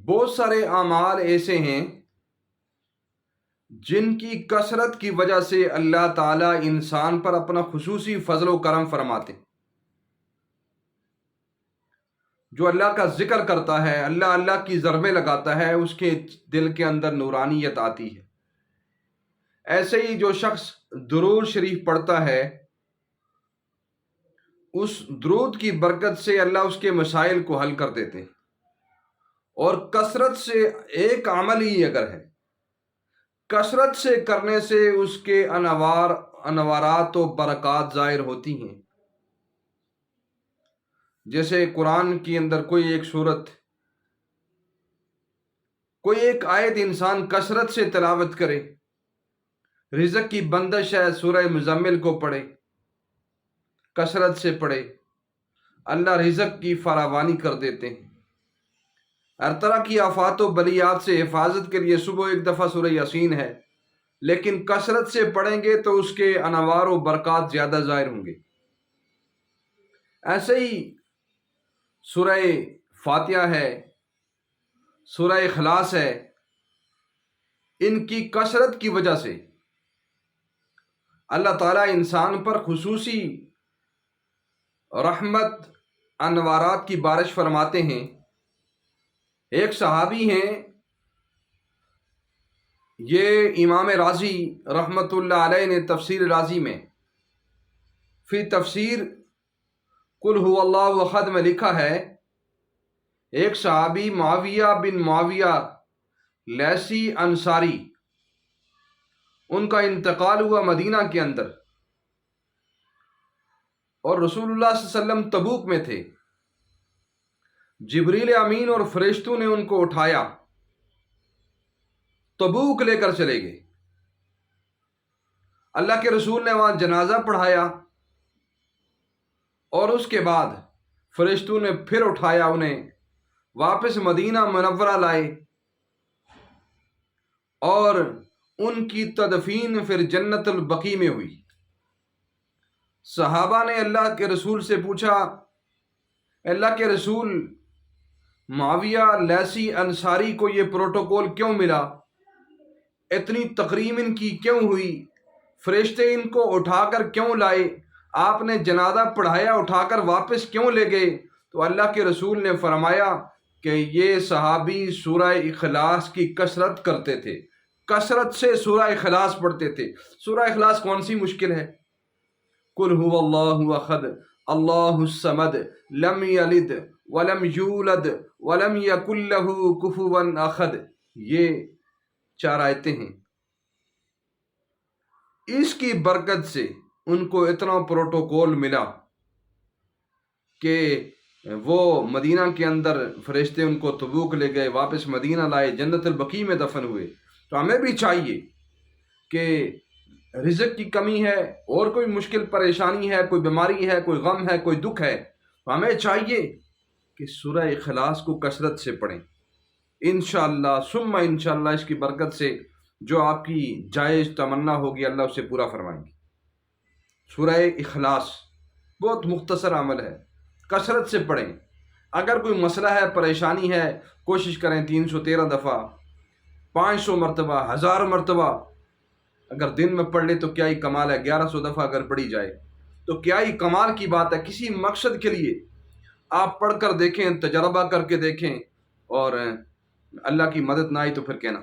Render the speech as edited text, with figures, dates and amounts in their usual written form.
بہت سارے اعمال ایسے ہیں جن کی کثرت کی وجہ سے اللہ تعالیٰ انسان پر اپنا خصوصی فضل و کرم فرماتے ہیں۔ جو اللہ کا ذکر کرتا ہے، اللہ اللہ کی ضربیں لگاتا ہے، اس کے دل کے اندر نورانیت آتی ہے۔ ایسے ہی جو شخص درود شریف پڑھتا ہے، اس درود کی برکت سے اللہ اس کے مسائل کو حل کر دیتے ہیں۔ اور کثرت سے ایک عمل ہی اگر ہے، کثرت سے کرنے سے اس کے انوارات و برکات ظاہر ہوتی ہیں۔ جیسے قرآن کی اندر کوئی ایک سورت، کوئی ایک آیت انسان کثرت سے تلاوت کرے، رزق کی بندش ہے، سورہ مزمل کو پڑھے، کثرت سے پڑھے، اللہ رزق کی فراوانی کر دیتے ہیں۔ ہر طرح کی آفات و بلیات سے حفاظت کے لیے صبح ایک دفعہ سورہ یاسین ہے، لیکن کثرت سے پڑھیں گے تو اس کے انوار و برکات زیادہ ظاہر ہوں گے۔ ایسے ہی سورہ فاتحہ ہے، سورہ اخلاص ہے، ان کی کثرت کی وجہ سے اللہ تعالیٰ انسان پر خصوصی رحمت انوارات کی بارش فرماتے ہیں۔ ایک صحابی ہیں، یہ امام رازی رحمۃ اللہ علیہ نے تفسیر رازی میں فی تفسیر قل هو اللہ احد میں لکھا ہے، ایک صحابی معاویہ بن معاویہ لیثی انصاری، ان کا انتقال ہوا مدینہ کے اندر، اور رسول اللہ صلی اللہ علیہ وسلم تبوک میں تھے۔ جبریل امین اور فرشتوں نے ان کو اٹھایا، تبوک لے کر چلے گئے۔ اللہ کے رسول نے وہاں جنازہ پڑھایا، اور اس کے بعد فرشتوں نے پھر اٹھایا، انہیں واپس مدینہ منورہ لائے، اور ان کی تدفین پھر جنت البقیع میں ہوئی۔ صحابہ نے اللہ کے رسول سے پوچھا، اللہ کے رسول، معاویہ لیثی انصاری کو یہ پروٹوکول کیوں ملا؟ اتنی تکریم ان کی کیوں ہوئی؟ فرشتے ان کو اٹھا کر کیوں لائے؟ آپ نے جنازہ پڑھایا، اٹھا کر واپس کیوں لے گئے؟ تو اللہ کے رسول نے فرمایا کہ یہ صحابی سورہ اخلاص کی کثرت کرتے تھے، کثرت سے سورہ اخلاص پڑھتے تھے۔ سورہ اخلاص کون سی مشکل ہے؟ قل هو اللہ احد اللہ الصمد لم یلد ولم یولد ولم یکن لہ کفوا احد، یہ 4 آیتیں ہیں۔ اس کی برکت سے ان کو اتنا پروٹوکول ملا کہ وہ مدینہ کے اندر فرشتے ان کو تبوک لے گئے، واپس مدینہ لائے، جنت البقیع میں دفن ہوئے۔ تو ہمیں بھی چاہیے کہ رزق کی کمی ہے، اور کوئی مشکل پریشانی ہے، کوئی بیماری ہے، کوئی غم ہے، کوئی دکھ ہے، تو ہمیں چاہیے کہ سورہ اخلاص کو کثرت سے پڑھیں۔ انشاءاللہ ثم انشاءاللہ اس کی برکت سے جو آپ کی جائز تمنا ہوگی اللہ اسے پورا فرمائیں گے۔ سورہ اخلاص بہت مختصر عمل ہے، کثرت سے پڑھیں۔ اگر کوئی مسئلہ ہے، پریشانی ہے، کوشش کریں 313 دفعہ، 500 مرتبہ، 1000 مرتبہ اگر دن میں پڑھ لے تو کیا ہی کمال ہے۔ 1100 دفعہ اگر پڑھی جائے تو کیا ہی کمال کی بات ہے۔ کسی مقصد کے لیے آپ پڑھ کر دیکھیں، تجربہ کر کے دیکھیں، اور اللہ کی مدد نہ آئی تو پھر کہنا۔